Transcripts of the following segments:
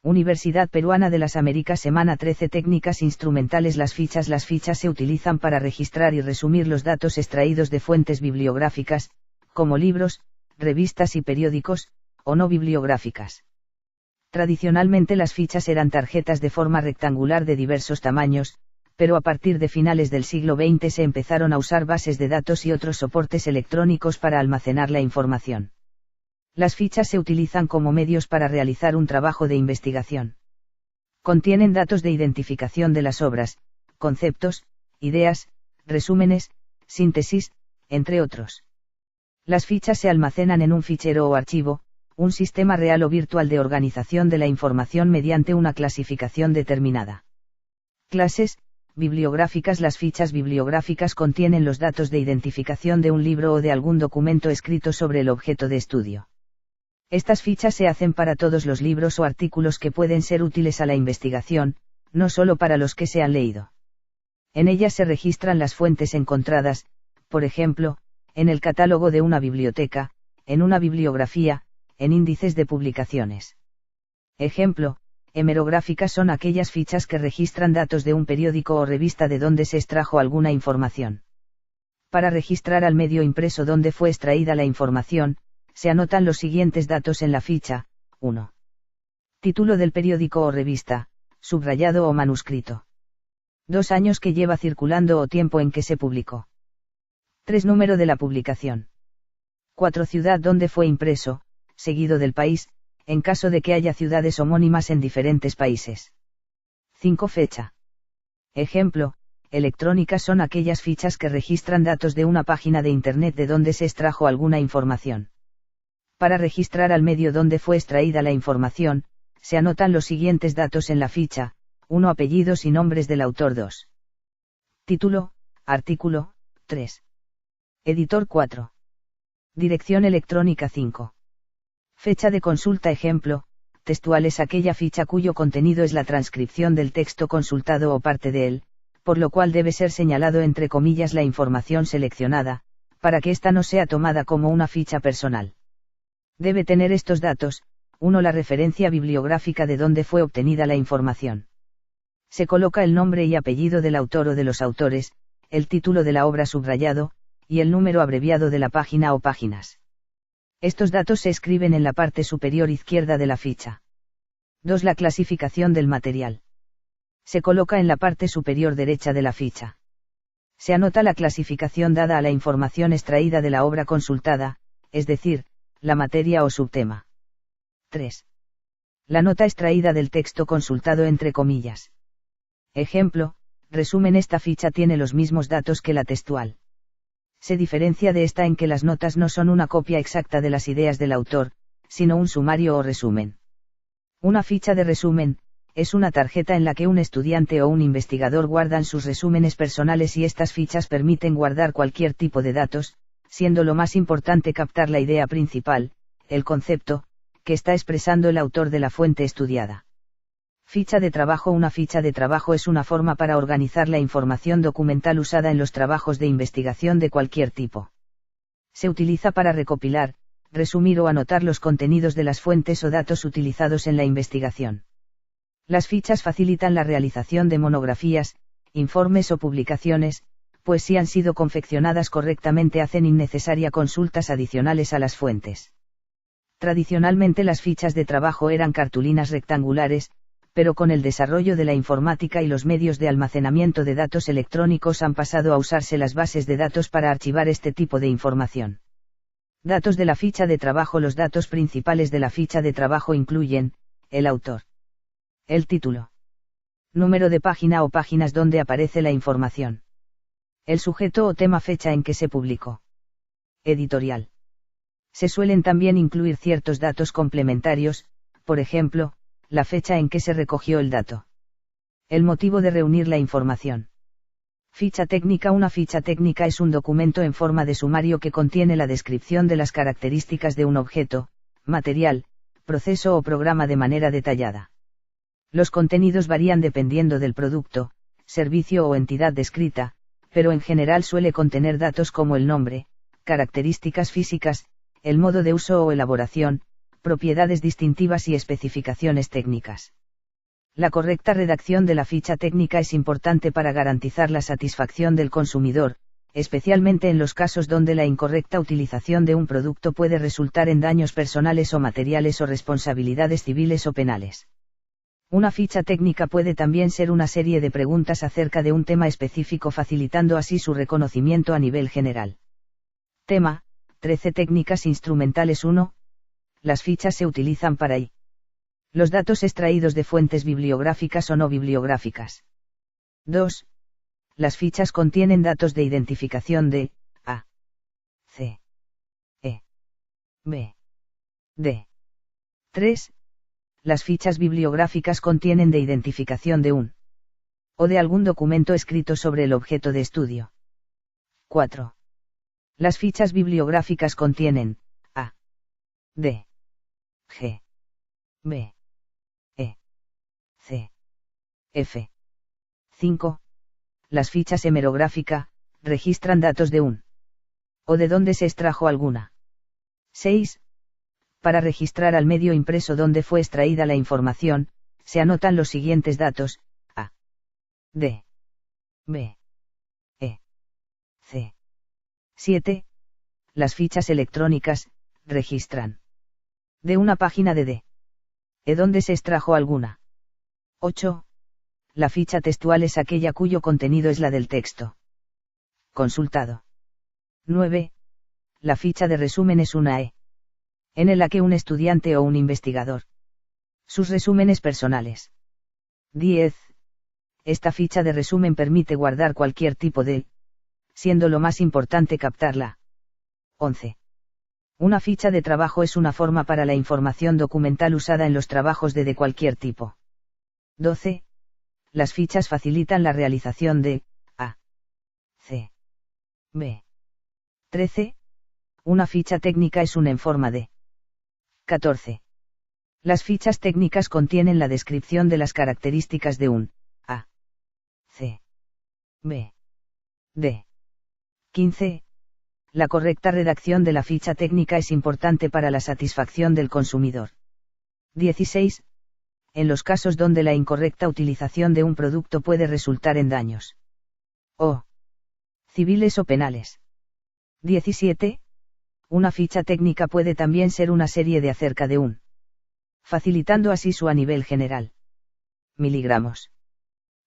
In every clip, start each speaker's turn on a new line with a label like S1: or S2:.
S1: Universidad Peruana de las Américas, semana 13. Técnicas instrumentales. Las fichas se utilizan para registrar y resumir los datos extraídos de fuentes bibliográficas, como libros, revistas y periódicos, o no bibliográficas. Tradicionalmente las fichas eran tarjetas de forma rectangular de diversos tamaños, pero a partir de finales del siglo XX se empezaron a usar bases de datos y otros soportes electrónicos para almacenar la información. Las fichas se utilizan como medios para realizar un trabajo de investigación. Contienen datos de identificación de las obras, conceptos, ideas, resúmenes, síntesis, entre otros. Las fichas se almacenan en un fichero o archivo, un sistema real o virtual de organización de la información mediante una clasificación determinada. Clases bibliográficas. Las fichas bibliográficas contienen los datos de identificación de un libro o de algún documento escrito sobre el objeto de estudio. Estas fichas se hacen para todos los libros o artículos que pueden ser útiles a la investigación, no solo para los que se han leído. En ellas se registran las fuentes encontradas, por ejemplo, en el catálogo de una biblioteca, en una bibliografía, en índices de publicaciones. Ejemplo, hemerográficas son aquellas fichas que registran datos de un periódico o revista de donde se extrajo alguna información. Para registrar al medio impreso donde fue extraída la información, se anotan los siguientes datos en la ficha: 1. Título del periódico o revista, subrayado o manuscrito. 2 años que lleva circulando o tiempo en que se publicó. 3 número de la publicación. 4 ciudad donde fue impreso, seguido del país, en caso de que haya ciudades homónimas en diferentes países. 5 fecha. Ejemplo, electrónicas son aquellas fichas que registran datos de una página de Internet de donde se extrajo alguna información. Para registrar al medio donde fue extraída la información, se anotan los siguientes datos en la ficha: 1 apellidos y nombres del autor. 2. Título, artículo. 3. Editor. 4. Dirección electrónica. 5. Fecha de consulta. Ejemplo, textual es aquella ficha cuyo contenido es la transcripción del texto consultado o parte de él, por lo cual debe ser señalado entre comillas la información seleccionada, para que ésta no sea tomada como una ficha personal. Debe tener estos datos: 1 la referencia bibliográfica de donde fue obtenida la información. Se coloca el nombre y apellido del autor o de los autores, el título de la obra subrayado, y el número abreviado de la página o páginas. Estos datos se escriben en la parte superior izquierda de la ficha. 2 la clasificación del material. Se coloca en la parte superior derecha de la ficha. Se anota la clasificación dada a la información extraída de la obra consultada, es decir, la materia o subtema. 3. La nota extraída del texto consultado entre comillas. Ejemplo, resumen: esta ficha tiene los mismos datos que la textual. Se diferencia de esta en que las notas no son una copia exacta de las ideas del autor, sino un sumario o resumen. Una ficha de resumen es una tarjeta en la que un estudiante o un investigador guardan sus resúmenes personales, y estas fichas permiten guardar cualquier tipo de datos, siendo lo más importante captar la idea principal, el concepto, que está expresando el autor de la fuente estudiada. Ficha de trabajo. Una ficha de trabajo es una forma para organizar la información documental usada en los trabajos de investigación de cualquier tipo. Se utiliza para recopilar, resumir o anotar los contenidos de las fuentes o datos utilizados en la investigación. Las fichas facilitan la realización de monografías, informes o publicaciones, pues si han sido confeccionadas correctamente hacen innecesaria consultas adicionales a las fuentes. Tradicionalmente las fichas de trabajo eran cartulinas rectangulares, pero con el desarrollo de la informática y los medios de almacenamiento de datos electrónicos han pasado a usarse las bases de datos para archivar este tipo de información. Datos de la ficha de trabajo. Los datos principales de la ficha de trabajo incluyen: el autor, el título, número de página o páginas donde aparece la información, el sujeto o tema, fecha en que se publicó, editorial. Se suelen también incluir ciertos datos complementarios, por ejemplo, la fecha en que se recogió el dato, el motivo de reunir la información. Ficha técnica. Una ficha técnica es un documento en forma de sumario que contiene la descripción de las características de un objeto, material, proceso o programa de manera detallada. Los contenidos varían dependiendo del producto, servicio o entidad descrita, pero en general suele contener datos como el nombre, características físicas, el modo de uso o elaboración, propiedades distintivas y especificaciones técnicas. La correcta redacción de la ficha técnica es importante para garantizar la satisfacción del consumidor, especialmente en los casos donde la incorrecta utilización de un producto puede resultar en daños personales o materiales o responsabilidades civiles o penales. Una ficha técnica puede también ser una serie de preguntas acerca de un tema específico, facilitando así su reconocimiento a nivel general. Tema: 13 técnicas instrumentales. 1. Las fichas se utilizan para los datos extraídos de fuentes bibliográficas o no bibliográficas. 2. Las fichas contienen datos de identificación de A, C, E, B, D. 3. Las fichas bibliográficas contienen de identificación de un o de algún documento escrito sobre el objeto de estudio. 4. Las fichas bibliográficas contienen A, D, G, B, E, C, F. 5. Las fichas hemerográfica registran datos de un o de dónde se extrajo alguna. 6. Para registrar al medio impreso donde fue extraída la información, se anotan los siguientes datos: A, D, B, E, C. 7. Las fichas electrónicas registran de una página de D donde se extrajo alguna. 8. La ficha textual es aquella cuyo contenido es la del texto consultado. 9. La ficha de resumen es una en la que un estudiante o un investigador. Sus resúmenes personales. 10. Esta ficha de resumen permite guardar cualquier tipo de, siendo lo más importante captarla. 11. Una ficha de trabajo es una forma para la información documental usada en los trabajos de cualquier tipo. 12. Las fichas facilitan la realización de A, C, B. 13. Una ficha técnica es una en forma de. 14. Las fichas técnicas contienen la descripción de las características de un A, C, B, D. 15. La correcta redacción de la ficha técnica es importante para la satisfacción del consumidor. 16. En los casos donde la incorrecta utilización de un producto puede resultar en daños civiles o penales. 17. Una ficha técnica puede también ser una serie de acerca de un, facilitando así su a nivel general. Miligramos.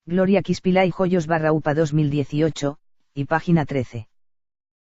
S1: Gloria Quispilay Joyos /UPA 2018, y página 13.